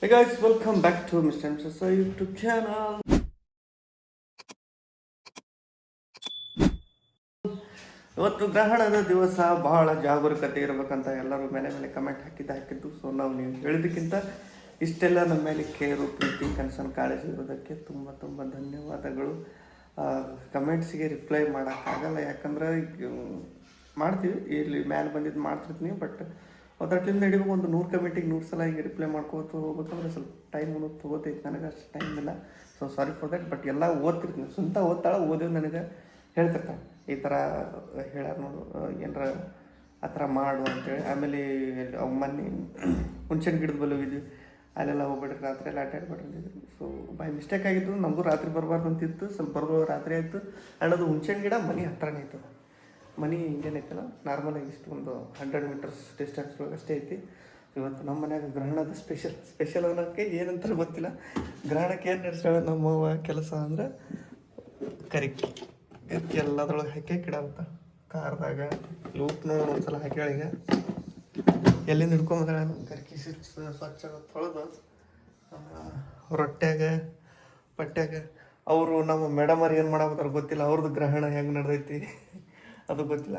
Hey guys, welcome back to Mr. and Mrs. YouTube channel. ಇವತ್ತು ಗ್ರಹಣದ ದಿವಸ ಬಹಳ ಜಾಗರೂಕತೆ ಇರಬೇಕಂತ ಎಲ್ಲರೂ ಮೇಲೆ ಕಮೆಂಟ್ ಹಾಕಿದ್ದು. ಸೊ ನಾವು ನೀವು ಹೇಳಿದ್ದಕ್ಕಿಂತ ಇಷ್ಟೆಲ್ಲ ನಮ್ಮ ಮೇಲೆ ಕೇರು, ಪ್ರೀತಿ, ಕನ್ಸರ್ನ್, ಕಾಳಜಿ ಇರೋದಕ್ಕೆ ತುಂಬ ತುಂಬ ಧನ್ಯವಾದಗಳು. ಕಮೆಂಟ್ಸಿಗೆ ರಿಪ್ಲೈ ಮಾಡೋಕ್ಕಾಗಲ್ಲ, ಯಾಕಂದ್ರೆ ಮಾಡ್ತೀವಿ, ಇಲ್ಲಿ ಮೇಲೆ ಬಂದಿದ್ದು ಮಾಡ್ತಿರ್ತೀನಿ. ಬಟ್ ಅದರಿಂದ ಹಿಡಿಬೇಕು ಒಂದು 100 ಕಮೆಂಟಿಗೆ 100 ಸಲ ಹಿಂಗೆ ರಿಪ್ಲೈ ಮಾಡ್ಕೋತ ಹೋಗ್ಬೇಕಂದ್ರೆ ಸ್ವಲ್ಪ ಟೈಮ್ ತೊಗೋತೈತೆ. ನನಗೆ ಅಷ್ಟು ಟೈಮ್ ಇಲ್ಲ. So sorry for that. But ಎಲ್ಲ ಓದ್ತಿರ್ತೀನಿ, ಸ್ವಂತ ಓದಿದ್ರೆ ನನಗೆ ಹೇಳ್ತಿರ್ತಾಳೆ, ಈ ಥರ ಹೇಳ್ಯಾರ ನೋಡು, ಏನಾರ ಆ ಥರ ಮಾಡು ಅಂತೇಳಿ. ಆಮೇಲೆ ಅವು ಮೊನ್ನೆ ಹುಣ್ಸೆನ್ ಗಿಡದ ಬಲ್ಲಿ ಹೋಗಿದ್ವಿ, ಅಲ್ಲೆಲ್ಲ ಹೋಗ್ಬಿಟ್ರೆ ರಾತ್ರಿ ಎಲ್ಲ ಆಟಾಡ್ಬಿಟ್ರಿ ಅಂತಿದ್ರು. ಸೊ ಬೈ ಮಿಸ್ಟೇಕ್ ಆಗಿತ್ತು, ನಮಗೂ ರಾತ್ರಿ ಬರಬಾರ್ದು ಅಂತಿತ್ತು. ಸ್ವಲ್ಪ ಬರೋದು ರಾತ್ರಿ ಆಯಿತು. ಆ್ಯಂಡ್ ಅದು ಹುಣ್ಸೆನ್ ಗಿಡ ಮನೆ ಹತ್ರನೇ ಇತ್ತು. ಮನೆ ಹಿಂಗೇನೈತಲ್ಲ, ನಾರ್ಮಲಾಗಿ ಇಷ್ಟು ಒಂದು 100 ಮೀಟರ್ಸ್ ಡಿಸ್ಟೆನ್ಸ್ ಒಳಗೆ ಅಷ್ಟೇ ಐತಿ. ಇವತ್ತು ನಮ್ಮ ಮನ್ಯಾಗ ಗ್ರಹಣದ ಸ್ಪೆಷಲ್ ಅನ್ನೋಕ್ಕೆ ಏನಂತಾರೆ ಗೊತ್ತಿಲ್ಲ. ಗ್ರಹಣಕ್ಕೆ ಏನು ನಡೆಸ್ತಾಳೆ ನಮ್ಮವ್ವ ಕೆಲಸ ಅಂದ್ರೆ ಕರಿಕಿ ಎಲ್ಲದ್ರೊಳಗೆ ಹಾಕಿ ಗಿಡಾವತ್ತ ಕಾರ್ದಾಗ ಲೂಪ್ನ ಒಂದ್ಸಲ ಹಾಕ್ಯಾಳೀಗ. ಎಲ್ಲಿಂದ ಹಿಡ್ಕೊಂಬಂದ್ರೆ ಕರಿಕಿ ಸ್ವಚ್ಛ ತೊಳೆದು ರೊಟ್ಟ್ಯಾಗ ಪಟ್ಟ್ಯಾಗ. ಅವರು ನಮ್ಮ ಮೇಡಮರು ಏನು ಮಾಡಾಕತ್ತಾರ ಗೊತ್ತಿಲ್ಲ, ಅವ್ರದ್ದು ಗ್ರಹಣ ಹೆಂಗೆ ನಡೆದೈತಿ ಅದು ಗೊತ್ತಿಲ್ಲ.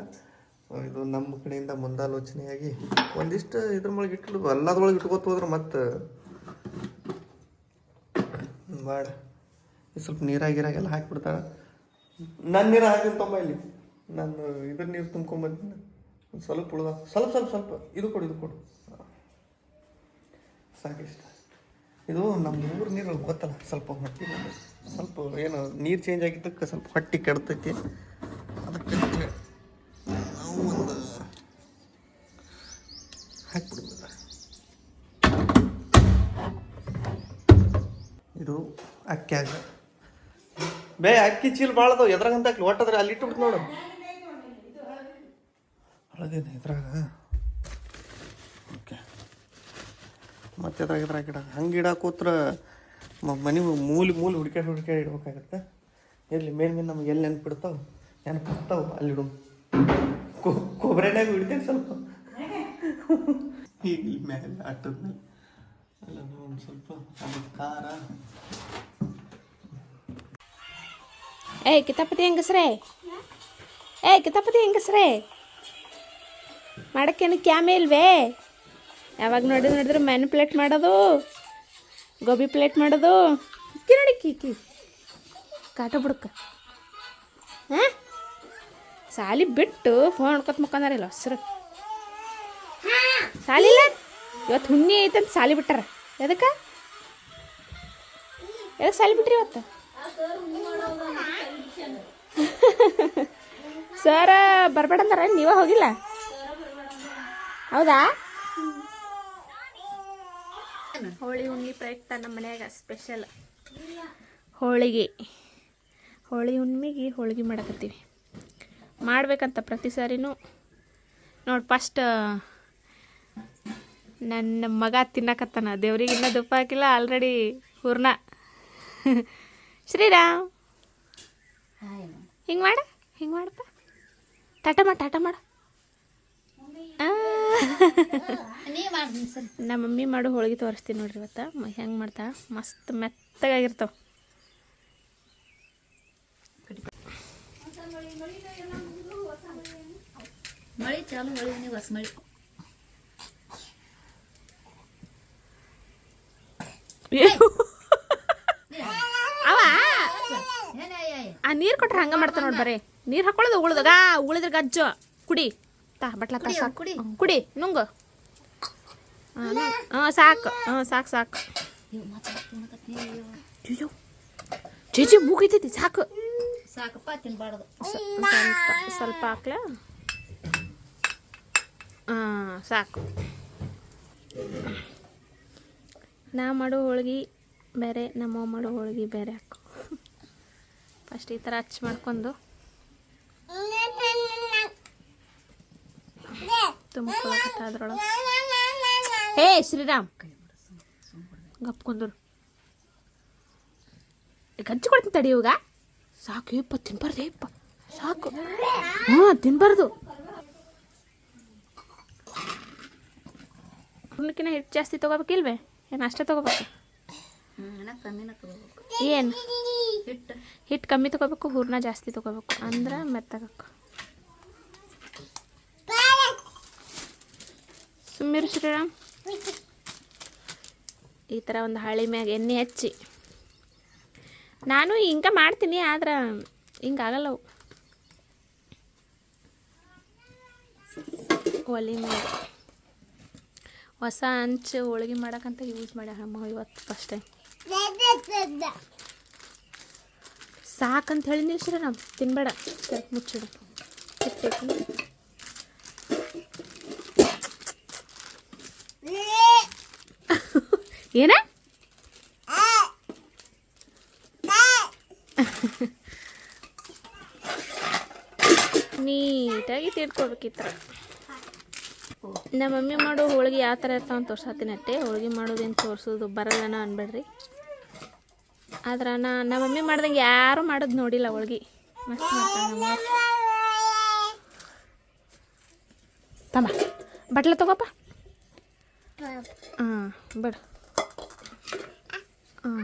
ಸೊ ಇದು ನಮ್ಮ ಕಡೆಯಿಂದ ಮುಂದಾಲೋಚನೆಯಾಗಿ ಒಂದಿಷ್ಟು ಇದ್ರ ಒಳಗೆ ಇಟ್ಟು ಎಲ್ಲದ್ರೊಳಗೆ ಇಟ್ಕೋತ ಹೋದ್ರೆ ಮತ್ತೆ ಮಾಡ ಸ್ವಲ್ಪ ನೀರಾಗಿರಾಗೆಲ್ಲ ಹಾಕಿಬಿಡ್ತಾಳೆ. ನನ್ನ ನೀರು ಹಾಕಿನ ತೊಂಬ ಇಲ್ಲಿ ನಾನು ಇದ್ರ ನೀರು ತುಂಬ್ಕೊಂಬಂದಿನ ಒಂದು ಸ್ವಲ್ಪ ಉಳ್ದ ಸ್ವಲ್ಪ ಇದು ಕೊಡು ಸಾಕಿಷ್ಟ. ಇದು ನಮ್ಮ ಊರು ನೀರು ಗೊತ್ತಲ್ಲ, ಸ್ವಲ್ಪ ಹೊಟ್ಟಿ ಸ್ವಲ್ಪ ಏನು ನೀರು ಚೇಂಜ್ ಆಗಿದ್ದಕ್ಕೆ ಸ್ವಲ್ಪ ಹೊಟ್ಟಿ ಕೆಡ್ತೈತಿ. ಅದಕ್ಕೆ ನಾವು ಒಂದು ಹಾಕ್ಬಿಡ್ಬೋದ. ಇದು ಅಕ್ಕಿಯಾಗ ಅಕ್ಕಿ ಚೀಲ ಭಾಳ ಅದಾವ. ಎದ್ರಾಗಂತ ಹಾಕ್ಲಿ ಒಟ್ಟದ್ರೆ ಅಲ್ಲಿ ಇಟ್ಟುಬಿಟ್ಟು ನೋಡು. ಅಳದೇನು ಇದ್ರಾಗ ಓಕೆ. ಮತ್ತೆ ಎದ್ರಾಗ ಗಿಡ ಹಂಗೆ ಗಿಡ ಮನೆ ಮೂಲಿ ಹುಡ್ಕ್ಯಾಡಿ ಇಡ್ಬೇಕಾಗತ್ತೆ. ಇರಲಿ ಮೇಲೆ ನಮ್ಗೆ ಎಲ್ಲಿ ನೆನಪಿಡ್ತಾವೆ ಅಲ್ಲಿಡು. ಕೊಬ್ಬರಿನಾಗ ಹಿಡ್ತೇನೆ ಸ್ವಲ್ಪ ಇಲ್ಲಿ ಮೇಲೆ ಆಟದ ಮೇಲೆ ಅಲ್ಲ ಒಂದು ಸ್ವಲ್ಪ ಅದು ಖಾರ. ಕಿತಾಪತಿ ಹೆಂಗಸ್ರೇ ಮಾಡೋಕ್ಕೇನು ಕ್ಯಾಮೆ ಇಲ್ವೇ? ಯಾವಾಗ ನೋಡಿದ್ರೆ ಮ್ಯಾನಿಪ್ಯುಲೇಟ್ ಮಾಡೋದು, ಗೋಬಿ ಪ್ಲೇಟ್ ಮಾಡೋದು. ನೋಡಿ ಕಿ ಕಾಟ ಬಿಡ್ಕ. ಹಾಂ, ಸಾಲಿ ಬಿಟ್ಟು ಫೋನ್ ನೋಡ್ಕೊತ ಮುಕ್ಕಂದಾರಿಲ್ಲ ಹಸ್ರು. ಸಾಲಿಲ್ಲ ಇವತ್ತು ಹುಣ್ಣಿ ಐತಂತ ಸಾಲಿ ಬಿಟ್ಟಾರ. ಎದಕ್ಕೆ ಸಾಲಿ ಬಿಟ್ರಿ ಇವತ್ತು? ಸರ ಬರ್ಬೇಡಂದಾರ, ನೀವೇ ಹೋಗಿಲ್ಲ? ಹೌದಾ? ಹೋಳಿ ಹುಣ್ಣಿ ಪ್ರಯುಕ್ತ ನಮ್ಮ ಮನ್ಯಾಗ ಸ್ಪೆಷಲ್ ಹೋಳಿಗೆ ಹುಣ್ಣಿಮೆಗೆ ಹೋಳಿಗೆ ಮಾಡಕತ್ತೀವಿ. ಮಾಡ್ಬೇಕಂತ ಪ್ರತಿ ಸಾರಿನೂ ನೋಡಿ. ಫಸ್ಟ್ ನನ್ನ ಮಗ ತಿನ್ನಕತ್ತಾನ, ದೇವ್ರಿಗೆ ಇನ್ನೂ ತುಪ್ಪ ಹಾಕಿಲ್ಲ, ಆಲ್ರೆಡಿ ಹೂರ್ಣ. ಶ್ರೀರಾಮ್ ಹಿಂಗೆ ಮಾಡಪ್ಪ, ಟಾಟಾ ಮಾಡು. ನಮ್ಮ ಮಮ್ಮಿ ಮಾಡು ಹೋಳಿಗೆ ತೋರಿಸ್ತೀನಿ ನೋಡ್ರಿ ಇವತ್ತು ಹೆಂಗೆ ಮಾಡ್ತಾ. ಮಸ್ತ್ ಮೆತ್ತಗಾಗಿರ್ತಾವ. ಮಳಿ ಚಾಲು ನೀವು ಹೊಸ ಮಳಿ ಅವ ಆ ನೀರು ಕೊಟ್ರೆ ಹಂಗೆ ಮಾಡ್ತಾವ ನೋಡಿ. ಬರೀ ನೀರು ಹಾಕೊಳ್ಳೋದು ಉಳಿದ್ರೆ ಗಜ್ಜು ಕುಡಿ ಬಟ್ಲ ಕುಡಿ ನುಂಗು. ಸಾಕು ಚೇಚಿ ಮೂಗೈತೈತಿ. ಸಾಕಪ್ಪ ತಿನ್ಬಾರ್ದು. ಸ್ವಲ್ಪ ಹಾಕ್ಲ. ಸಾಕು. ನಾ ಮಾಡೋ ಹೋಳ್ಗೆ ಬೇರೆ, ನಮ್ಮ ಮಾಡೋ ಹೋಳ್ಗೆ ಬೇರೆ. ಹಾಕು ಫಸ್ಟ್ ಈ ಥರ ಹಚ್ಚಿ ಮಾಡ್ಕೊಂಡು ತುಂಬ್ಕೊಳಕತ್ತ ಅದ್ರೊಳಗೆ. ಹೇ ಶ್ರೀರಾಮ್ ಗಪ್ಕೊಂಡ್ರು ಗಜ್ಜಿ ಕೊಡ್ತೀನಿ ತಡಿ. ಇವಾಗ ಸಾಕು ಯಪ್ಪ, ತಿನ್ಬಾರ್ದು ಯಪ್ಪ, ಸಾಕು. ತಿನ್ಬಾರ್ದು. ಹುಣ್ಣಕ್ಕಿನ ಹಿಟ್ಟು ಜಾಸ್ತಿ ತೊಗೋಬೇಕಿಲ್ವೇ? ಏನು ಅಷ್ಟೇ ತೊಗೋಬೇಕು? ಇನ್ನ ಕಮ್ಮಿನ ತಗೋಬೇಕು. ಏನು ಹಿಟ್ಟು ಹಿಟ್ಟು ಕಮ್ಮಿ ತೊಗೋಬೇಕು, ಹೂರ್ಣ ಜಾಸ್ತಿ ತೊಗೋಬೇಕು, ಅಂದ್ರೆ ಮೆತ್ತಗಕ್ಕೆ. ಸುಮ್ಮಿರು ಶ್ರೀರಾಮ್. ಈ ಥರ ಒಂದು ಹಳಿ ಮ್ಯಾಗ ಎಣ್ಣೆ ಹಚ್ಚಿ, ನಾನು ಹಿಂಗೆ ಮಾಡ್ತೀನಿ, ಆದ್ರೆ ಹಿಂಗಾಗಲ್ಲ ಅವು. ಒಲೆ ಮ್ಯಾಗ ಹೊಸ ಹಂಚು ಹೋಳಿಗೆ ಮಾಡೋಕ್ಕಂತ ಯೂಸ್ ಮಾಡ್ಯಾರ ಅಮ್ಮ ಇವತ್ತು ಫಸ್ಟ್ ಟೈಮ್. ಸಾಕಂತ ಹೇಳಿ ನಿಲ್ಸಿರ ನಾವು ತಿನ್ಬೇಡ, ಸರಿ ಮುಚ್ಚಿಡು. ಏನ ನೀಟಾಗಿ ತಿಳ್ಕೊಬೇಕು ಈ ಥರ. ನಮ್ಮ ಮಮ್ಮಿ ಮಾಡೋ ಹೋಳಿಗೆ ಯಾವ ಥರ ಇರ್ತಾವಂತ ತೋರ್ಸತ್ತೀನಿ ಅಟ್ಟೆ. ಹೋಳಿಗೆ ಮಾಡೋದೇನು ತೋರಿಸೋದು ಬರಲ್ಲನ ಅನ್ಬೇಡ್ರಿ. ಆದ್ರೆ ನಮ್ಮ ಮಮ್ಮಿ ಮಾಡ್ದಂಗೆ ಯಾರೂ ಮಾಡೋದು ನೋಡಿಲ್ಲ ಹೋಳಿಗೆ. ಮಸ್ತ್ ಮಾಡ್ತಾಳೆ ನಮ್ಮ ತಮ್ಮ. ಬಟ್ಲ ತಗೋಪ್ಪ. ಹಾಂ ಬಿಡು. ಹಾಂ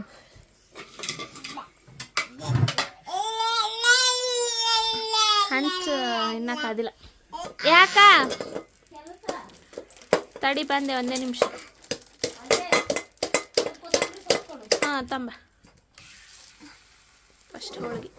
ಹಂಚು ಇನ್ನೂ ಕಾದಿಲ್ಲ. ಯಾಕ ತಡಿ ಬಂದೆ, ಒಂದೇ ನಿಮಿಷ. ಹಾಂ ತಂಬ ಫಸ್ಟ್ ಹೋಳಿಗೆ.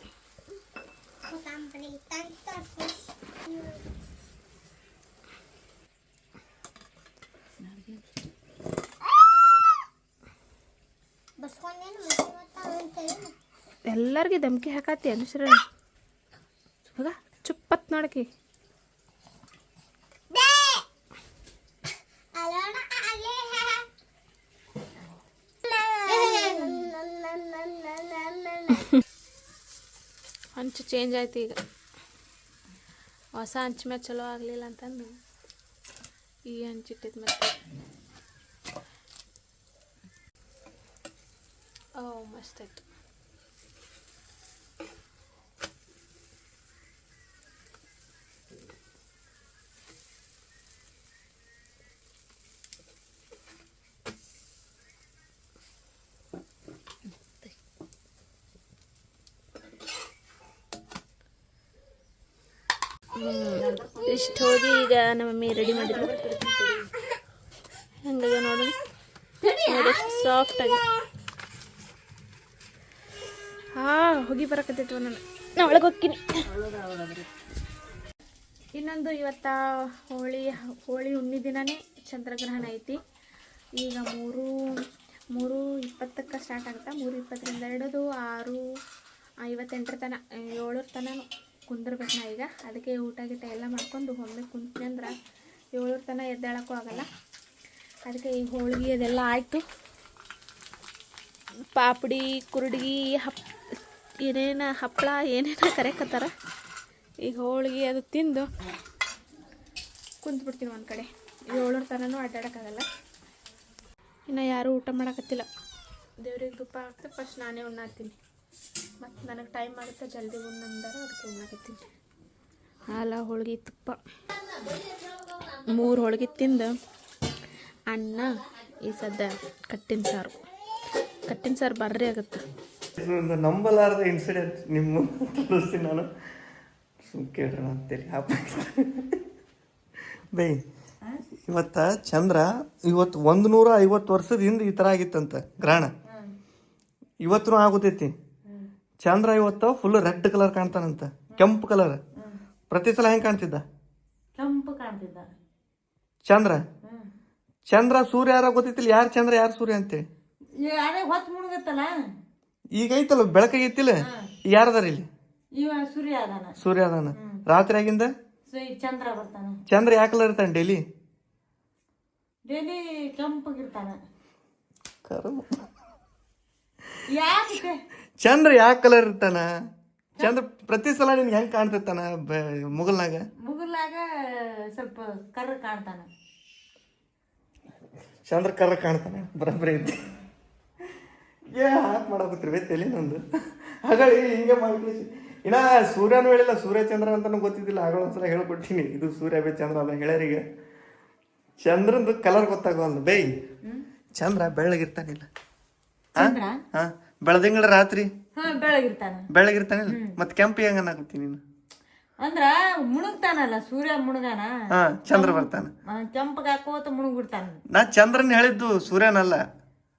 ಎಲ್ಲರಿಗೆ ಧಮ್ಕಿ ಹಾಕತ್ತಿ ಅನುಶ್ರ. ಹೋಗ ಚುಪ್ಪತ್ ನೋಡಕಿ. ಹಂಚು ಚೇಂಜ್ ಆಯ್ತು ಈಗ. ಹೊಸ ಹಂಚು ಮೇಲೆ ಚಲೋ ಆಗಲಿಲ್ಲ ಅಂತಂದು ಈ ಹಂಚಿಟ್ಟಿದ್ ಮತ್ತೆ. ಓ ಮಸ್ತ್ ಆಯ್ತು. ಇಷ್ಟು ಹೋಗಿ ಈಗ ನಮ್ಮ ಮಮ್ಮಿ ರೆಡಿ ಮಾಡಿದ್ರು. ಹಂಗಾಗಿ ನೋಡಿ ಸಾಫ್ಟ್ ಆಗಿ. ಹೋಗಿ ಬರಕತ್ತೈತಿ ನಾನು ಒಳಗೆ ಹೋಗ್ತೀನಿ. ಇನ್ನೊಂದು ಇವತ್ತ ಹೋಳಿ ಹುಣ್ಣಿ ದಿನನೇ ಚಂದ್ರಗ್ರಹಣ ಐತಿ. ಈಗ 3:20ಕ್ಕೆ ಸ್ಟಾರ್ಟ್ ಆಗುತ್ತೆ. 3:20ರಿಂದ ಹಿಡಿದು 6:58 ತನಕ 7 ತನಕ ಕುಂದಿರ್ಬೇಕು ನಾ ಈಗ. ಅದಕ್ಕೆ ಊಟ ಗೀಟ ಎಲ್ಲ ಮಾಡ್ಕೊಂಡು ಒಮ್ಮೆ ಕುಂತೀನಿ ಅಂದ್ರೆ 7 ತನಕ ಎದ್ದೇಳಕ್ಕೂ ಆಗಲ್ಲ. ಅದಕ್ಕೆ ಈಗ ಹೋಳಿಗೆ ಅದೆಲ್ಲ ಆಯಿತು. ಪಾಪಡಿ ಕುರುಡಿಗೆ ಏನೇನು ಹಪ್ಪಳ ಏನೇನು ಕರೆಯಕತ್ತಾರ. ಈಗ ಹೋಳಿಗೆ ಅದು ತಿಂದು ಕುಂತ್ಬಿಡ್ತೀನಿ ಒಂದು ಕಡೆ. 7 ತನೂ ಅಡ್ಡಾಡೋಕ್ಕಾಗಲ್ಲ. ಇನ್ನು ಯಾರೂ ಊಟ ಮಾಡೋಕತ್ತಿಲ್ಲ. ದೇವ್ರಿಗೆ ಧೂಪ ಹಾಕ್ತೆ ಫಸ್ಟ್ ನಾನೇ ಉಣ್ಣಾತೀನಿ. ಮತ್ತು ನನಗೆ ಟೈಮ್ ಆಗುತ್ತೆ ಜಲ್ದಿ ಉಣ್ಣಂದಾರ, ಅದಕ್ಕೆ ಉಣ್ಣಾಕತ್ತೀನಿ. ಹಾಲು ಹೋಳಿಗೆ ತುಪ್ಪ 3 ಹೋಳಿಗೆ ತಿಂದು ಅನ್ನ ಈ ಸದ್ದ ಕಟ್ಟಿನ ಸಾರು ಬರ್ರಿ ಆಗುತ್ತೆ. ಒಂದು ನಂಬಲಾರದ ಇನ್ಸಿಡೆಂಟ್ ನಿಮ್ಮ ತೋರಿಸ್ತೀನಿ ನಾನು. ಸುಮ್ ಕೇಳ್ರಿ ಅಂತೇಳಿ ಬೈ. ಇವತ್ತ ಚಂದ್ರ 150 ವರ್ಷದ ಹಿಂದೆ ಈ ಥರ ಆಗಿತ್ತಂತ ಗ್ರಹಣ. ಇವತ್ತು ಆಗುತ್ತೈತಿ. ಚಂದ್ರ ಇವತ್ತು ಫುಲ್ ರೆಡ್ ಕಲರ್ ಕಾಣ್ತಾನಂತ, ಕೆಂಪು ಕಲರ್. ಪ್ರತಿ ಸಲ ಹೆಂಗೆ ಕಾಣ್ತಿದ್ದ? ಕೆಂಪು ಕಾಣ್ತಿದ್ದ ಚಂದ್ರ ಸೂರ್ಯ ಯಾರ ಗೊತ್ತಿತ್ತಿಲ್ಲ, ಯಾರು ಚಂದ್ರ ಯಾರು ಸೂರ್ಯ ಅಂತೇಳಿ. ಹೊತ್ತು ಮುಳುಗತ್ತಲ್ಲ, ಈಗ ಐತಲ್ಲ ಬೆಳಕಾಗೈತಿಲ್ಲ. ಯಾರದಾರ ಇಲ್ಲಿ? ಇವ ಸೂರ್ಯ ಅದಾನ. ರಾತ್ರಿ ಆಗಿಂದ ಚಂದ್ರ ಬರ್ತಾನ. ಚಂದ್ರ ಯಾವ ಕಲರ್ ಇರ್ತಾನೆ ಡೈಲಿ? ಕೆಂಪಗಿರ್ತಾನ. ಚಂದ್ರ ಯಾವ ಕಲರ್ ಇರ್ತಾನ? ಚಂದ್ರ ಪ್ರತಿ ಸಲ ನಿನ್ಗೆ ಹೆಂಗ್ ಕಾಣ್ತಿರ್ತಾನ ಮುಗಲ್ನಾಗ ಸ್ವಲ್ಪ ಕರ್ರ ಕಾಣ್ತಾನ. ಚಂದ್ರ ಕರ್ರ ಕಾಣ್ತಾನೆ, ಬರಬರಿ ಐತಿ. ಹಾಕ್ ಮಾಡಾಕತ್ರಿ ತಲೆ ನಂದು. ಹಾಗಾಗಿ ಹಿಂಗೆ ಮಾಡಿ ಇನ್ನ ಸೂರ್ಯನೂ ಹೇಳಿಲ್ಲ, ಸೂರ್ಯ ಚಂದ್ರ ಅಂತಾನು ಗೊತ್ತಿದ್ದಿಲ್ಲ. ಆಗ ಒಂದ್ಸಲ ಹೇಳ್ಕೊಟ್ಟಿನಿ, ಇದು ಸೂರ್ಯ ಬೇ ಚಂದ್ರ ಅದ ಹೇಳ್ಯಾರೀಗ. ಚಂದ್ರಂದು ಕಲರ್ ಗೊತ್ತಾಗವಲ್ದು ಬೈ. ಚಂದ್ರ ಬೆಳ್ಳಗಿರ್ತಾನಿಲ್ಲ ಚಂದ್ರ ಹಾ ಬೆಳದಿಂಗಳ ರಾತ್ರಿ ಹಾ ಬೆಳಗಿರ್ತಾನ. ಬೆಳ್ಳಗಿರ್ತಾನಿಲ್ಲ ಮತ್ತೆ ಕೆಂಪಿ ಹೆಂಗ ಅನ್ನಾಕತ್ತೀನಿ ನೀನು ಅಂದ್ರ ಮುಣುಗ್ತಾನಲ್ಲ ಸೂರ್ಯ ಮುಣಗಾನ ಹಾ ಚಂದ್ರ ಬರ್ತಾನ ಕೆಂಪಗ ಹಾಕೋತ ಮುಣುಗ್ಬಿಡ್ತಾನ. ನಾ ಚಂದ್ರನ್ ಹೇಳಿದ್ದು ಸೂರ್ಯನಲ್ಲ.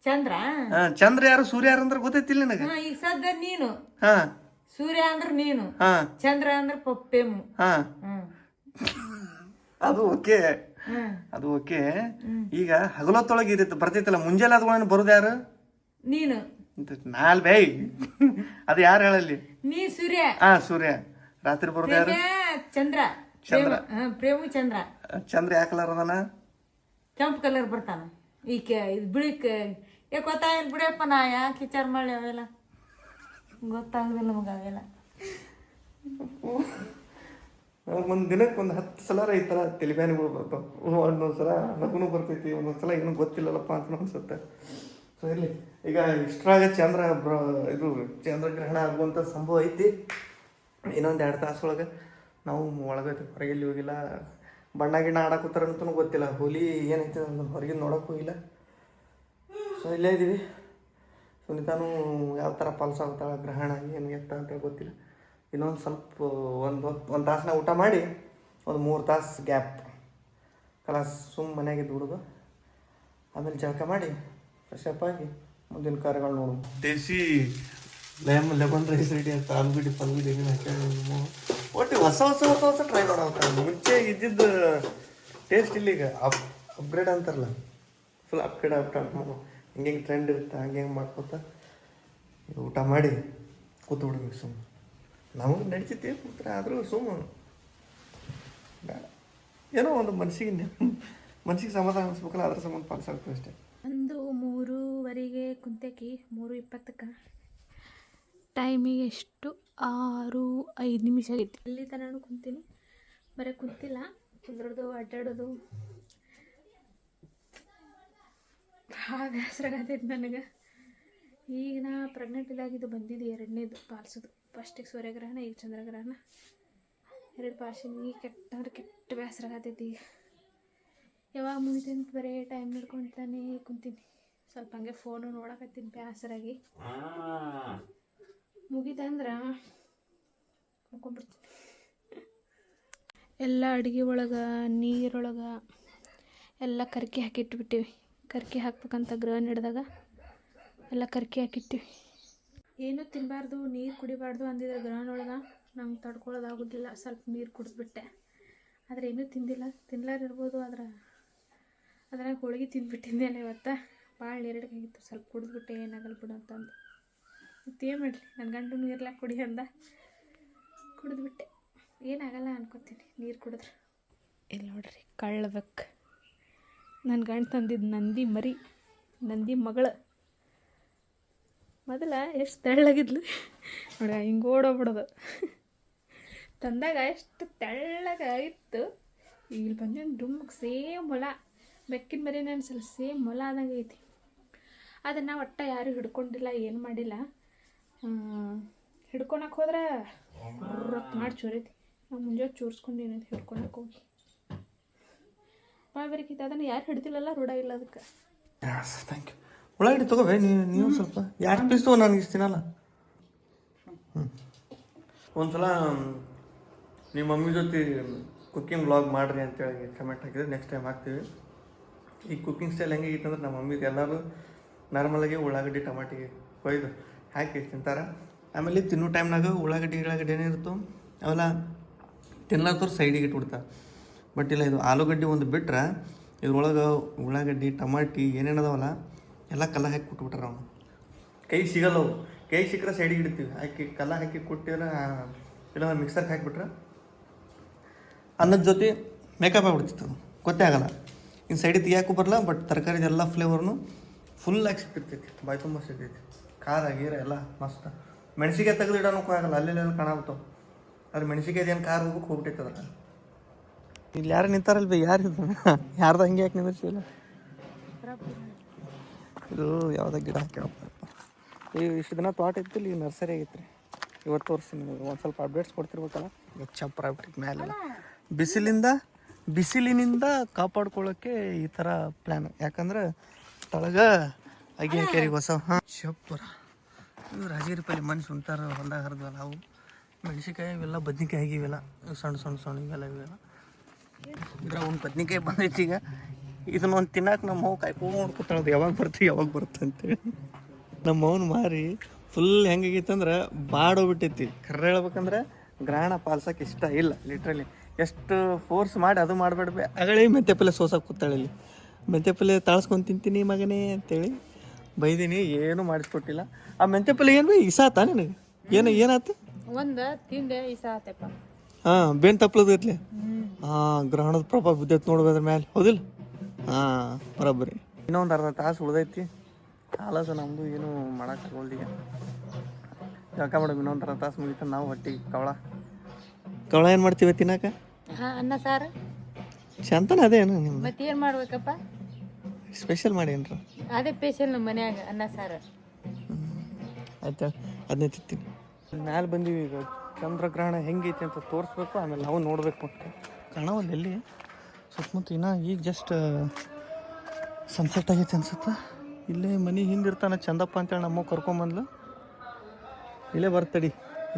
ಚಂದ್ರ ಹಾ ಚಂದ್ರ ಯಾರು ಸೂರ್ಯ ಯಾರು ಅಂದ್ರೆ ಗೊತ್ತೈತಿಲ್ಲ ನಿನಗ. ಹಾ ಈಗ ಸದ್ಯ ನೀನು ಹಾ ಸೂರ್ಯ ಅಂದ್ರ ನೀನು, ಹಾ ಚಂದ್ರ ಅಂದ್ರ ಪಪ್ಪೇಮು. ಹಾ ಹ್ಮ್ ಅದು ಓಕೆ, ಹ್ಮ್ ಅದು ಓಕೆ. ಈಗ ಹಗಲೊತ್ತೊಳಗೆ ಇರುತ್ತೆ ಬರ್ತೈತಲ್ಲ ಮುಂಜಾನೆ ಅದ್ಗಳನ್ನ ಬರೋದು ಯಾರು? ನೀನು. ನಾಲ್ ಬೈ ಅದು ಯಾರು ಹೇಳಲ್ಲಿ? ನೀ ಸೂರ್ಯ. ಹಾ ಸೂರ್ಯ. ರಾತ್ರಿ ಬರೋದು ಯಾರು? ಚಂದ್ರ. ಚಂದ್ರ. ಪ್ರೇಮು ಚಂದ್ರ. ಚಂದ್ರ ಯಾವ ಕಲರ್ ಅದಾನ? ಕೆಂಪು ಕಲರ್ ಬರ್ತಾನ. ಈಗ ಇದು ಬಿಳಿಕ್ ಗೊತ್ತಾಗಿಲ್ಲ ಬಿಡಪ್ಪ, ನಾ ಯಾಕೆ ವಿಚಾರ ಮಾಡಿ ಅವೆಲ್ಲ ಗೊತ್ತಾಗುದಿಲ್ಲ ನಮಗೆ ಅವೆಲ್ಲ. ಒಂದು ದಿನಕ್ಕೆ ಒಂದು 10 ಸಲ ಈ ಥರ ತಲೆಬ್ಯಾನಿಗಳು ಬರ್ತಾವೆ. ಒಂದೊಂದು ಸಲ ನಗುನು ಬರ್ತೈತಿ, ಒಂದೊಂದು ಸಲ ಏನೂ ಗೊತ್ತಿಲ್ಲಲ್ಲಪ್ಪ ಅಂತ ಅನ್ಸುತ್ತೆ. ಸೊ ಇರಲಿ, ಈಗ ಇಷ್ಟರಾಗ ಇದು ಚಂದ್ರಗ್ರಹಣ ಆಗುವಂಥ ಸಂಭವ ಐತಿ. ಇನ್ನೊಂದು 2 ತಾಸೊಳಗೆ ನಾವು ಒಳಗೆ ಹೊರಗೆಲ್ಲಿ ಹೋಗಿಲ್ಲ. ಬಣ್ಣ ಗಿಣ್ಣ ಆಡಾಕೋತಾರ ಅಂತಲೂ ಗೊತ್ತಿಲ್ಲ. ಹೋಲಿ ಏನೈತಿ ನಾನು ಹೊರಗಿನ ನೋಡೋಕೆ ಹೋಗಿಲ್ಲ. ಸೊ ಇಲ್ಲೇ ಇದ್ದೀವಿ. ಸುನಿತಾನು ಯಾವ ಥರ ಪಾಲ್ಸ್ ಆಗ್ತಾಳೆ, ಗ್ರಹಣ ಏನು ಎತ್ತ ಅಂತೇಳಿ ಗೊತ್ತಿಲ್ಲ. ಇನ್ನೊಂದು ಸ್ವಲ್ಪ ಒಂದು ತಾಸನ್ನ ಊಟ ಮಾಡಿ ಒಂದು 3 ತಾಸು ಗ್ಯಾಪ್ ಕಲಾಸ್ ಮನೆಯಾಗೆ ದುಡಿದು ಆಮೇಲೆ ಜಳಕ ಮಾಡಿ ಫ್ರೆಶ್ ಅಪ್ ಆಗಿ ಮುಂದಿನ ಕಾರ್ಯಗಳು ನೋಡು. ದೇಸಿ ಲೆಮನ್ ರೈಸ್ ರೆಡಿ ಅಂತ ಆಲೂಗಡ್ಡೆ ಪಲ್ಗಡ್ಡೆ ಏನೇನು ಹಾಕಿ ಒಟ್ಟು ಹೊಸ ಟ್ರೈ ಮಾಡೋಕೆ. ಮುಂಚೆ ಇದ್ದಿದ್ದು ಟೇಸ್ಟ್ ಇಲ್ಲಿಗ ಅಪ್ಗ್ರೇಡ್ ಅಂತಾರಲ್ಲ, ಫುಲ್ ಅಪ್ಗ್ರೇಡ್ ಹಿಂಗೆ ಟ್ರೆಂಡ್ ಇರುತ್ತೆ ಹಂಗೆ ಮಾಡ್ಕೊತ ಊಟ ಮಾಡಿ ಕೂತ್ಬಿಡ್ಬೇಕು. ಸುಮ್ಮನೆ ನಮಗೆ ನಡೀತೈತಿ ಕೂತ್ರೆ, ಆದರೂ ಸುಮ್ಮನೆ ಬೇಡ, ಏನೋ ಒಂದು ಮನ್ಸಿಗೆ ಸಮಾಧಾನ ಅನಿಸ್ಬೇಕಲ್ಲ, ಅದ್ರ ಸಂಬಂಧ ಪಾಲ್ಸಾಗ್ತದೆ ಅಷ್ಟೇ. ಒಂದು 3:15 ಕುಂತೇಕಿ, 3:20 ಟೈಮಿಗೆ ಎಷ್ಟು 6:05 ಆಗೈತಿ. ಅಲ್ಲಿ ತನಕ ಕುಂತೀನಿ, ಬರೀ ಕುಂತಿಲ್ಲ, ಕುಂದ್ರೋದು ಅಡ್ಡಾಡೋದು ಭಾಳ ಬೇಸರಾಗತೈತಿ ನನಗೆ. ಈಗ ನಾ ಪ್ರೆಗ್ನೆಂಟ್ ಇದ್ದಾಗಿದ್ದು ಬಂದಿದ್ದು 2ನೇದು ಪಾಲ್ಸೋದು. ಫಸ್ಟಿಗೆ ಸೂರ್ಯಗ್ರಹಣ, ಈಗ ಚಂದ್ರಗ್ರಹಣ, 2 ಪಾಲ್ಸಿನಿ. ಕೆಟ್ಟ ಬೇಸರಾಗತೈತಿ. ಈಗ ಯಾವಾಗ ಮುಗಿತಂತ ಬರೀ ಟೈಮ್ ನೋಡ್ಕೊತಾನೆ ಕುಂತೀನಿ. ಸ್ವಲ್ಪ ಹಂಗೆ ಫೋನು ನೋಡಕತ್ತೀನಿ ಬೇಸರಾಗಿ. ಮುಗಿತಂದ್ರೆ ಮುಗ್ಕೊಂಡ್ಬಿಡ್ತೀನಿ. ಎಲ್ಲ ಅಡುಗೆ ಒಳಗೆ ನೀರೊಳಗೆ ಎಲ್ಲ ಕರ್ಕಿ ಹಾಕಿಟ್ಬಿಟ್ಟಿವಿ. ಕರ್ಕಿ ಹಾಕ್ಬೇಕಂತ ಗ್ರಹಣ ಹಿಡ್ದಾಗ ಎಲ್ಲ ಕರ್ಕಿ ಹಾಕಿಟ್ಟಿವಿ. ಏನೂ ತಿನ್ನಬಾರ್ದು, ನೀರು ಕುಡಿಬಾರ್ದು ಅಂದಿದ್ರೆ ಗ್ರಹಣ ಒಳಗೆ ನಂಗೆ ತಡ್ಕೊಳ್ಳೋದಾಗೋದಿಲ್ಲ. ಸ್ವಲ್ಪ ನೀರು ಕುಡಿದ್ಬಿಟ್ಟೆ, ಆದರೆ ಏನೂ ತಿನ್ನಲಾರಿರ್ಬೋದು. ಅದ್ರಾಗ ಹೋಳಿಗೆ ತಿಂದ್ಬಿಟ್ಟಿದ್ದೇನೆ ಇವತ್ತು. ಭಾಳ ನೀರಡಿಗಾಗಿತ್ತು, ಸ್ವಲ್ಪ ಕುಡಿದ್ಬಿಟ್ಟೆ, ಏನಾಗಲ್ಲ ಬಿಡು ಅಂತಂದು. ಮತ್ತೇನು ಮಾಡಲಿ, ನನ್ನ ಗಂಟು ನೀರ್ಲಾಕ ಕುಡಿ ಅಂದ, ಕುಡಿದ್ಬಿಟ್ಟೆ. ಏನಾಗಲ್ಲ ಅನ್ಕೋತೀನಿ ನೀರು ಕುಡಿದ್ರೆ. ಇಲ್ಲಿ ನೋಡ್ರಿ ಕಳ್ಳಬೇಕು, ನನ್ನ ಗಂಟು ತಂದಿದ್ದು ನಂದಿ ಮರಿ, ನಂದಿ ಮಗಳು. ಮೊದಲ ಎಷ್ಟು ತೆಳ್ಳಗಿದ್ಲು ನೋಡಿ, ಹಿಂಗೆ ಓಡೋಗ್ಬಿಡೋದು. ತಂದಾಗ ಎಷ್ಟು ತೆಳ್ಳಗ ಇತ್ತು, ಇಲ್ಲಿ ಬಂದ ಡುಮ್ಗೆ ಸೇಮ್ ಮೊಲ, ಬೆಕ್ಕಿನ ಮರಿನ ಅನ್ಸಲ್ಲ, ಸೇಮ್ ಮೊಲ ಆದಂಗೆ ಐತಿ. ಅದನ್ನು ಒಟ್ಟ ಯಾರು ಹಿಡ್ಕೊಂಡಿಲ್ಲ, ಏನು ಮಾಡಿಲ್ಲ. ಹಿಡ್ಕೊಳಕ್ಕೆ ಹೋದ್ರೆ ರೊಕ್ಕ ಮಾಡಿ ಚೂರೈತಿ. ನಾವು ಮುಂಜಾನೆ ಚೂರ್ಸ್ಕೊಂಡು ಹಿಡ್ಕೊಳಕ್ಕೆ ಹೋಗಿ ಭಾಳ ಬೇರೆಕಿತ್ತು. ಅದನ್ನು ಯಾರು ಹಿಡ್ತಿಲ್ಲಲ್ಲ, ರೂಢ ಇಲ್ಲ ಅದಕ್ಕೆ. Thank you. ಉಳ್ಳಾಗಡ್ಡಿ ತಗೋಬೇ ನೀವು ಸ್ವಲ್ಪ. 2 ಪೀಸ್ ತಗೋ, ನನಗೆ ಇಷ್ಟು ತಿನ್ನಲ್ಲ. ಒಂದು ಸಲ ನಿಮ್ಮ ಮಮ್ಮಿ ಜೊತೆ ಕುಕ್ಕಿಂಗ್ ವ್ಲಾಗ್ ಮಾಡಿರಿ ಅಂತೇಳಿ ಕಮೆಂಟ್ ಹಾಕಿದ್ರೆ, ನೆಕ್ಸ್ಟ್ ಟೈಮ್ ಹಾಕ್ತೀವಿ. ಈ ಕುಕ್ಕಿಂಗ್ ಸ್ಟೈಲ್ ಹೆಂಗೆ ಐತಂದ್ರೆ, ನಮ್ಮ ಮಮ್ಮಿದು ಎಲ್ಲರೂ ನಾರ್ಮಲಾಗಿ ಉಳ್ಳಾಗಡ್ಡಿ ಟಮಾಟಿಗೆ ಕೊಯ್ದು ಹಾಕಿ ತಿಂತಾರೆ. ಆಮೇಲೆ ತಿನ್ನೋ ಟೈಮ್ನಾಗ ಉಳ್ಳಾಗಡ್ಡಿ ಏನಿರುತ್ತೋ ಅವೆಲ್ಲ ತಿನ್ನೋದ್ರ ಸೈಡಿಗೆ ಇಟ್ಬಿಡ್ತಾರೆ. ಬಟ್ ಇಲ್ಲ, ಇದು ಆಲೂಗಡ್ಡೆ ಒಂದು ಬಿಟ್ರೆ ಇದ್ರೊಳಗೆ ಉಳ್ಳಾಗಡ್ಡಿ ಟಮಾಟಿ ಏನೇನದಾವಲ್ಲ ಎಲ್ಲ ಕಲ್ಲ ಹಾಕಿ ಕೊಟ್ಬಿಟ್ರೆ ಅವನು. ಕೈಗೆ ಸಿಗಲ್ಲ ಅವು. ಕೈಗೆ ಸಿಕ್ಕರೆ ಸೈಡಿಗೆ ಇಡ್ತೀವಿ, ಹಾಕಿ ಕಲ್ಲ ಹಾಕಿ ಕೊಟ್ಟಿದ್ರೆ ಇಲ್ಲ ಮಿಕ್ಸರ್ಗೆ ಹಾಕಿಬಿಟ್ರೆ ಅನ್ನದ ಜೊತೆ ಮೇಕಪ್ ಆಗಿಬಿಡ್ತಿತ್ತು. ಗೊತ್ತೇ ಆಗಲ್ಲ, ಇನ್ನು ಸೈಡಿಗೆ ತೆಗಿಯಾಕೂ ಬರಲ್ಲ. ಬಟ್ ತರಕಾರಿದೆಲ್ಲ ಫ್ಲೇವರ್ನು ಫುಲ್ಲಾಗಿ ಸಿಕ್ತಿರ್ತೈತಿ, ಬಾಯಿ ತುಂಬ ಸಿಗ್ತೈತಿ. ಖಾರ ಗೀರ ಎಲ್ಲ ಮಸ್ತ್. ಮೆಣಸಿಗೆ ತೆಗೆದು ಇಡೋನಕ್ಕೂ ಆಗಲ್ಲ, ಅಲ್ಲೆಲ್ಲ ಕಾಣಾಗ್ತಾವೆ. ಅದ್ರ ಮೆಣಸಿಗೆದೇನು ಖಾರ ಹೋಗ್ಬಿಟ್ಟೈತೆ ಅದ್ರ. ಇಲ್ಲಿ ಯಾರು ನಿಂತಾರಲ್ಲ ಬೈ, ಯಾರಿದು ಯಾರ್ದು ಹಂಗೆ ಯಾಕೆ ನಿಂದಿರ್ಸಿಲ್ಲ? ಇದು ಯಾವುದೋ ಗಿಡ ಹಾಕ್ಯಾವಪ್ಪ. ಈಗ ಇಷ್ಟು ದಿನ ತೋಟ ಇತ್ತು, ಈಗ ನರ್ಸರಿ ಆಗೈತೆ ರೀ. ಇವತ್ತು ತೋರಿಸ್ತೀನಿ, ಒಂದು ಸ್ವಲ್ಪ ಅಪ್ಡೇಟ್ಸ್ ಕೊಡ್ತಿರ್ಬೇಕಲ್ಲ. ಚಪ್ಪರ ಆಗ್ಬಿಟ್ಟು ಮೇಲೆ ಬಿಸಿಲಿನಿಂದ ಕಾಪಾಡ್ಕೊಳ್ಳೋಕ್ಕೆ ಈ ಥರ ಪ್ಲ್ಯಾನ್. ಯಾಕಂದ್ರೆ ತಳಗ ಅಗಿ ಹಾಕ್ಯಾರಿ ಹೊಸ ಹಾಂ ಶಪ್ಪರ ಇವು ರಾಜಗಿರಿಪಲ್ಲಿ ಮನುಷ್ಯ ಉಂಟಾರ ಹೊಲ್ದಾಗ ಹರಿದ್ವಲ್ಲ ಅವು ಮೆಣಸಿನ್ಕಾಯಿ ಇವೆಲ್ಲ ಬದ್ನಿಕಾಯಿ ಆಗಿವೆಲ್ಲ ಇವು ಸಣ್ಣ ಸಣ್ಣ ಸಣ್ಣ ಇವೆಲ್ಲ ಇದ್ರಾಗ ಒಂದು ಬದ್ನಿಕಾಯಿ ಬಂದೈತಿ ಈಗ ಇದನ್ನ ಒಂದು ತಿನ್ನಕ್ಕೆ ನಮ್ಮ ಮಾವು ಕಾಯ್ಕೊಂಡು ಕೂತಾಳದು ಯಾವಾಗ ಬರುತ್ತೆ ಅಂತೇಳಿ ನಮ್ಮ ಮಾವನ ಮಾರಿ ಫುಲ್ ಹೆಂಗಾಗೈತೆ ಅಂದ್ರೆ ಬಾಡೋಗ್ಬಿಟ್ಟೈತಿ ಕರ್ರ ಹೇಳ್ಬೇಕಂದ್ರೆ ಗ್ರಹಣ ಪಾಲ್ಸಕ್ಕೆ ಇಷ್ಟ ಇಲ್ಲ ಲಿಟ್ರಲಿ ಎಷ್ಟು ಫೋರ್ಸ್ ಮಾಡಿ ಅದು ಮಾಡಬೇಡ್ಬೇ ಅಗಳೇ ಮೆಂತ್ಯ ಪಲ್ಯ ಸೋಸಕ್ಕೆ ಕೂತಾಳೆ ಇಲ್ಲಿ ಮೆಂತ್ಯ ಪಲ್ಯ ತಾಳ್ಸ್ಕೊಂಡು ತಿಂತೀನಿ ಮಗನೇ ಅಂತೇಳಿ ಬೈದೀನಿ ಏನೂ ಮಾಡಿಸ್ಕೊಟ್ಟಿಲ್ಲ ಆ ಮೆಂತ್ಯ ಪಲ್ಯ ಏನು ಇಸಾತ ನಿನಗೆ ಏನಾಯ್ತು ಒಂದು ತಿಂದೆ ಇಸ ಆತಪ್ಪ. ಹಾಂ ಬೇನ್ ತಪ್ಪಲದೈತ್ಲೆ ಹಾಂ ಗ್ರಹಣದ ಪ್ರಭಾವ ಬಿದ್ದೈತೆ ನೋಡ್ಬೋದ್ರ ಮ್ಯಾಲೆ ಹೌದಿಲ್ಲ ಹಾಂ ಬರೋಬ್ಬರಿ ಇನ್ನೊಂದು ಅರ್ಧ ತಾಸು ಉಳ್ದೈತಿ ಕಾಲಸ ನಮ್ಮದು ಏನು ಮಾಡೋಕ್ಕಾಗೋಲ್ದು ಈಗ ಜಳಕ ಮಾಡೋದು ಇನ್ನೊಂದು ಅರ್ಧ ತಾಸು ಮುಗಿತ ನಾವು ಹೊಟ್ಟಿಗೆ ಕವಳ ಏನು ಮಾಡ್ತೀವಿ ತಿನ್ನಕ ಹಾಂ ಅನ್ನ ಸಾರು ಚಂತನ ಅದೇನು ನಿಮ್ಮ ಮತ್ತೆ ಏನು ಮಾಡ್ಬೇಕಪ್ಪ ಸ್ಪೆಷಲ್ ಮಾಡಿ ಏನ್ರ ಅದೇ ಸ್ಪೆಷಲ್ ನಮ್ಮ ಮನ್ಯಾಗ ಅನ್ನ ಸಾರು. ಆಯ್ತಾ ಅದನ್ನೇ ತಿಂತೀನಿ ಮ್ಯಾಲೆ ಬಂದೀವಿ ಈಗ ಚಂದ್ರಗ್ರಹಣ ಹೆಂಗೈತಿ ಅಂತ ತೋರಿಸ್ಬೇಕು ಆಮೇಲೆ ನಾವು ನೋಡ್ಬೇಕು ಮತ್ತೆ ಕಾಣವಲ್ಲ ಎಲ್ಲಿ ಸುತ್ತಮುತ್ತ ಇನ್ನೂ ಈಗ ಜಸ್ಟ್ ಸನ್ಸೆಟ್ ಆಗೈತೆ ಅನ್ಸುತ್ತೆ ಇಲ್ಲೇ ಮನೆ ಹಿಂದಿರ್ತಾನೆ ಚಂದಪ್ಪ ಅಂತೇಳಿ ನಮ್ಮ ಕರ್ಕೊಂಬಂದ್ಲು ಇಲ್ಲೇ ಬರ್ತಡಿ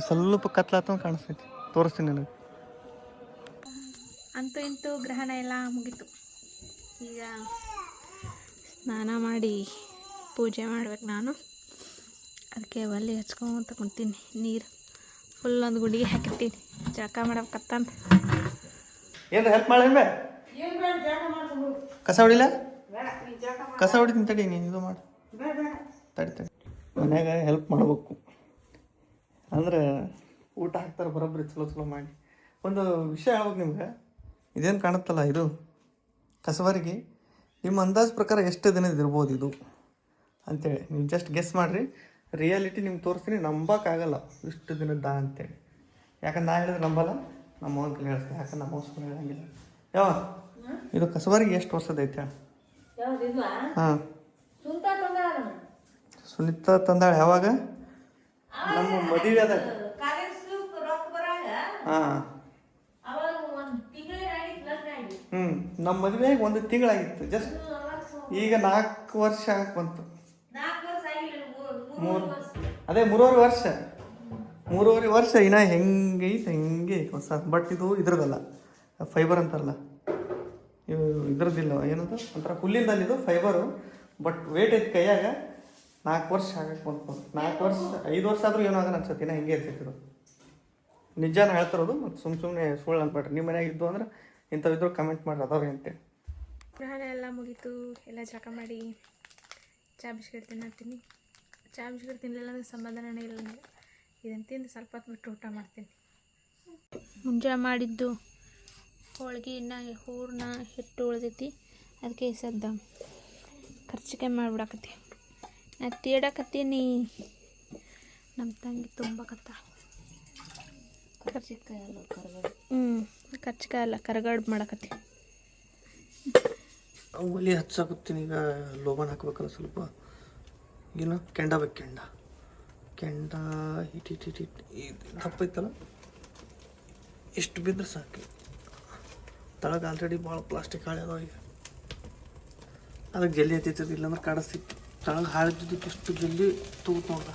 ಸ್ವಲ್ಪ ಕತ್ಲಾತ ಕಾಣಿಸ್ತೈತಿ ತೋರಿಸ್ತೀನಿ ನನಗೆ ಅಂತೂ ಇಂತೂ ಗ್ರಹಣ ಎಲ್ಲ ಮುಗೀತು. ಈಗ ಸ್ನಾನ ಮಾಡಿ ಪೂಜೆ ಮಾಡ್ಬೇಕು ನಾನು. ಅದಕ್ಕೆ ಒಲೆ ಹಚ್ಕೊಂತ ಕುಂತೀನಿ. ನೀರು ಫುಲ್ ಒಂದು ಗುಂಡಿಗೆ ಹಾಕಿರ್ತೀನಿ ಜಳಕ ಮಾಡಬೇಕತ್ತಂತ. ಏನು ಹೆಲ್ಪ್ ಮಾಡೇನು ಕಸ ಹೊಡಿಲ್ಲ ಕಸ ಹೊಡಿತೀನಿ ತಡಿ ನೀನು ಇದು ಮಾಡಿ ತಡಿ ಮನ್ಯಾಗ ಹೆಲ್ಪ್ ಮಾಡ್ಬೇಕು ಅಂದ್ರೆ ಊಟ ಹಾಕ್ತಾರೆ ಬರೋಬ್ಬರಿ ಚಲೋ ಮಾಡಿ. ಒಂದು ವಿಷಯ ಹೇಳ್ಬೇಕು ನಿಮ್ಗೆ, ಇದೇನು ಕಾಣುತ್ತಲ್ಲ ಇದು ಕಸಬರಿಗೆ ನಿಮ್ಮ ಅಂದಾಜು ಪ್ರಕಾರ ಎಷ್ಟು ದಿನದ ಇರ್ಬೋದು ಇದು ಅಂತೇಳಿ ನೀವು ಜಸ್ಟ್ ಗೆಸ್ ಮಾಡಿರಿ. ರಿಯಾಲಿಟಿ ನಿಮ್ಗೆ ತೋರಿಸ್ತೀನಿ, ನಂಬಕ್ಕಾಗಲ್ಲ ಇಷ್ಟು ದಿನದ ಅಂತೇಳಿ. ಯಾಕಂದ್ರೆ ನಾ ಹೇಳಿದ್ರೆ ನಂಬಲ್ಲ, ನಮ್ಮ ಅವ್ನ ಕೈಲಿ ಹೇಳ್ತೀನಿ. ಯಾಕಂದ್ರೆ ನಮ್ಮ ಅವ್ನ ಹೇಳಂಗಿಲ್ಲ. ಯಾವ ಇದು ಕಸಬರಿಗೆ ಎಷ್ಟು ವರ್ಷದೈತೆ? ಹಾಂ ಸುನೀತಾ ತಂದಾಳೆ. ಯಾವಾಗ? ನಮ್ಮ ಮದುವೆ ಅದಾಗ. ಹಾಂ ನಮ್ಮ ಮದುವೆಯಾಗಿ 1 ತಿಂಗಳಾಗಿತ್ತು ಜಸ್ಟ್. ಈಗ 4 ವರ್ಷ ಆಗಕ್ಕೆ ಬಂತು. 3.5 ವರ್ಷ. 3.5 ವರ್ಷ ಇನ್ನ ಹೆಂಗೈತೆ ಹೆಂಗೆ ಹೊಸ. ಬಟ್ ಇದು ಇದ್ರದಲ್ಲ, ಫೈಬರ್ ಅಂತಾರಲ್ಲ, ಇದು ಇದ್ರದ್ದಿಲ್ಲ, ಏನಂತ ಒಂಥರ ಹುಲ್ಲಿಂದಲ್ಲಿದು ಫೈಬರು. ಬಟ್ ವೇಟ್ ಐತೆ ಕೈಯಾಗ. 4 ವರ್ಷ ಆಗಕ್ಕೆ ಬಂತು. 4 ವರ್ಷ 5 ವರ್ಷ ಆದರೂ ಏನೂ ಆಗಲ್ಲ ಅನ್ಸತ್ತೆ. ಇನ್ನ ಹೆಂಗೆ ಇರ್ತೈತಿದು ನಿಜಾನ ಹೇಳ್ತಿರೋದು. ಮತ್ತು ಸುಮ್ಮನೆ ಸುಳ್ಳು ಅನ್ಬೇಡ್ರಿ. ನಿಮ್ಮ ಮನ್ಯಾಗ ಇದ್ದು ಅಂದ್ರೆ ಇಂಥವಿದ್ರು ಕಮೆಂಟ್ ಮಾಡ್ರಿ ಅದಾವೆ ಅಂತೇಳಿ. ಗ್ರಹಣ ಎಲ್ಲ ಮುಗೀತು. ಎಲ್ಲ ಜಳಕ ಮಾಡಿ ಚಹಾ ಬಿಸ್ಕೆಟ್ ತಿನ್ನತ್ತೀನಿ. ಚಹಾ ಬಿಸ್ಕೆಟ್ ತಿನ್ನಲಿಲ್ಲ ಅಂದರೆ ಸಮಾಧಾನನೇ ಇಲ್ಲ ನನಗೆ. ಇದನ್ನು ತಿಂದು ಸ್ವಲ್ಪ ಹೊತ್ತು ಬಿಟ್ಟು ಊಟ ಮಾಡ್ತೀನಿ. ಮುಂಜಾನೆ ಮಾಡಿದ್ದು ಹೋಳಿಗೆ ಇನ್ನು ಹೂರಣ ಹಿಟ್ಟು ಉಳ್ದೈತಿ. ಅದಕ್ಕೆ ಸದ್ದ ಖರ್ಚಿಕಾಯಿ ಮಾಡಿಬಿಡಕತ್ತಿ. ನಾ ತೀಡಕತ್ತೀನಿ. ನಮ್ಮ ತಂಗಿ ತುಂಬಕತ್ತ. ಕರ್ಚಿಕಾಯಿ ಅಲ್ಲ ಕರ್ಗಡ. ಕರ್ಚಿಕಾಯಿ ಅಲ್ಲ ಕರ್ಗಡ್ ಮಾಡಕತ್ತಿ. ಒಲಿ ಹಚ್ಚಾಕತ್ತೀನಿ. ಈಗ ಲೋಬನ್ ಹಾಕ್ಬೇಕಲ್ಲ ಸ್ವಲ್ಪ. ಏನು ಕೆಂಡ ಬೇಕು. ಕೆಂಡ ಹಿಟ್ಟು ದಪ್ಪ ಐತಲ್ಲ, ಇಷ್ಟು ಬಿದ್ದರೆ ಸಾಕು. ತಳಗೆ ಆಲ್ರೆಡಿ ಭಾಳ ಪ್ಲಾಸ್ಟಿಕ್ ಹಾಳೆ ಅದಾವ. ಈಗ ಅದಕ್ಕೆ ಜಲ್ಲಿ ಹತ್ತೈತದ, ಇಲ್ಲಾಂದ್ರೆ ಕಾಡಿಸ್ತಿತ್ತು. ತಳಗೆ ಹಾಳಿದ್ದಕ್ಕೆ ಎಷ್ಟು ಜಲ್ಲಿ ತೂತ್ ನೋಡ್ದ.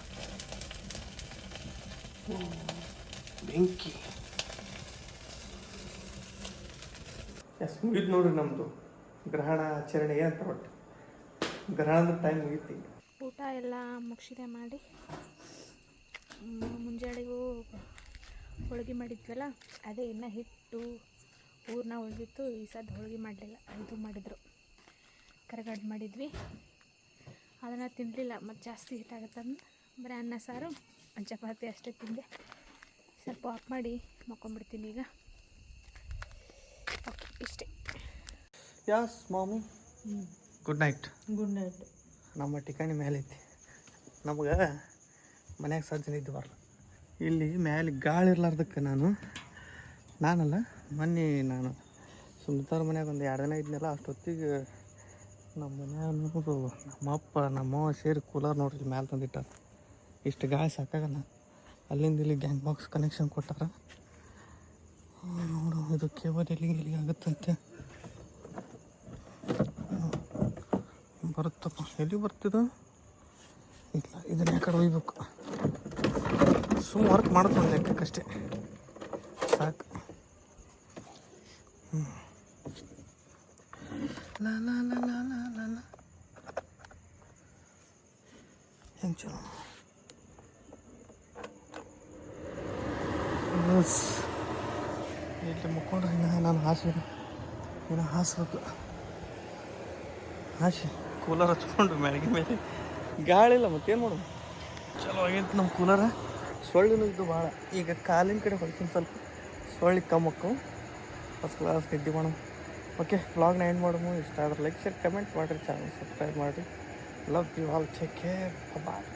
ಬೆಂಕಿ ಎಸ್ ಮುಗಿತು ನೋಡ್ರಿ ನಮ್ಮದು ಗ್ರಹಣ ಆಚರಣೆ. ಏನಂತ ಒಟ್ಟು ಗ್ರಹಣದ ಟೈಮ್ ಮುಗೀತಿ. ಊಟ ಎಲ್ಲ ಮುಗಿಸಿದೆ ಮಾಡಿ. ಮುಂಜಾನೆಗೂ ಹೋಳಿಗೆ ಮಾಡಿದ್ವಲ್ಲ, ಅದೇ ಇನ್ನು ಹಿಟ್ಟು ಊರನ್ನ ಉಳಿದಿತ್ತು. ಈ ಸದ್ದು ಹೋಳಿಗೆ ಮಾಡಲಿಲ್ಲ, ಇದು ಮಾಡಿದ್ರು, ಕರಗಡ್ ಮಾಡಿದ್ವಿ. ಅದನ್ನು ತಿನ್ನಲಿಲ್ಲ, ಮತ್ತು ಜಾಸ್ತಿ ಹಿಟ್ಟಾಗತ್ತಂದು ಬರೀ ಅನ್ನ ಸಾರು ಚಪಾತಿ ಅಷ್ಟೇ ತಿಂದೆ. ಸ್ವಲ್ಪ ಆಫ್ ಮಾಡಿ ಮಕ್ಕೊಂಬಿಡ್ತೀನಿ ಈಗ. ಓಕೆ, ಇಷ್ಟೇ. ಯಾಸ್ ಮಾಮಿ, ಗುಡ್ ನೈಟ್. Good night. ನಮ್ಮ ಠಿಕಾಣಿ ಮೇಲೆ ಐತಿ. ನಮ್ಗೆ ಮನ್ಯಾಗ ಸಜ್ಜನ ಇದ್ದು ಬರಲ್ಲ. ಇಲ್ಲಿ ಮ್ಯಾಲೆ ಗಾಳಿ ಇರ್ಲಾರ್ದಕ್ಕೆ ನಾನಲ್ಲ ಮೊನ್ನೆ ನಾನು ಸುಮ್ತಾರ ಮನ್ಯಾಗ ಒಂದು 2 ದಿನ ಇದ್ನಲ್ಲ. ಅಷ್ಟೊತ್ತಿಗೆ ನಮ್ಮ ಮನ್ಯಾಗ ನಮ್ಮ ಅಪ್ಪ ನಮ್ಮವ್ವ ಸೇರಿ ಕೂಲರ್ ನೋಡ್ರಿ ಮ್ಯಾಲೆ ತಂದಿಟ್ಟಾರ. ಇಷ್ಟು ಗಾಳಿ ಸಾಕಾಗಲ್ಲ. ಅಲ್ಲಿಂದ ಇಲ್ಲಿ ಗ್ಯಾಂಗ್ ಬಾಕ್ಸ್ ಕನೆಕ್ಷನ್ ಕೊಟ್ಟಾರ. ನೋಡು ಇದು ಕೇಬಲ್ ಎಲ್ಲಿಗೆ ಆಗುತ್ತಂತೆ. ಬರುತ್ತಪ್ಪ, ಎಲ್ಲಿ ಬರ್ತಿದ್ದು? ಇಲ್ಲ, ಇದನ್ನ ಯಾಕಡೆ ಒಯ್ಬೇಕು. ಸುಮ್ಮನೆ ವರ್ಕ್ ಮಾಡುತ್ತೆ ಒಂದು ಲೆಕ್ಕಕ್ಕಷ್ಟೇ, ಸಾಕು. ಲಾ ಲಾ ಲಾ ಲಾ ಲಾ ಲಾ ಲಾ. ಹೆಂಗೆ ಚಲೋ ಇಲ್ಲಿ ಮುಕ್ಕೊಂಡ್ರೆ ನಾನು ಇನ್ನು ಹಾಸ್ಬೇಕು. ಹಾಸಿ ಕೂಲರ್ ಹಚ್ಕೊಂಡು ಮ್ಯಾಳಿಗೆ ಮೇಲೆ ಗಾಳಿ ಇಲ್ಲ, ಮತ್ತೇನು ಮಾಡೋದು? ಚಲೋ ಆಗೈತೆ ನಮ್ಮ ಕೂಲರ. ಸೊಳ್ಳಿನೂ ಇದ್ದು ಭಾಳ. ಈಗ ಕಾಲಿನ ಕಡೆ ಹೊಡ್ತೀನಿ, ಸ್ವಲ್ಪ ಸೊಳ್ಳಿ ಕಮ್ಮಕ್ಕು. ಫಸ್ಟ್ ಕ್ಲಾಸ್ ನಿದ್ದೆ ಮಾಡೋಣ. ಓಕೆ, ವ್ಲಾಗ್ನ ಎಂಡ್ ಮಾಡೋಣ. ಇಷ್ಟ ಆದ್ರೆ ಲೈಕ್, ಶೇರ್, ಕಮೆಂಟ್ ಮಾಡಿರಿ, ಚಾನಲ್ ಸಬ್ಸ್ಕ್ರೈಬ್ ಮಾಡಿರಿ. Love you all, take care, bye.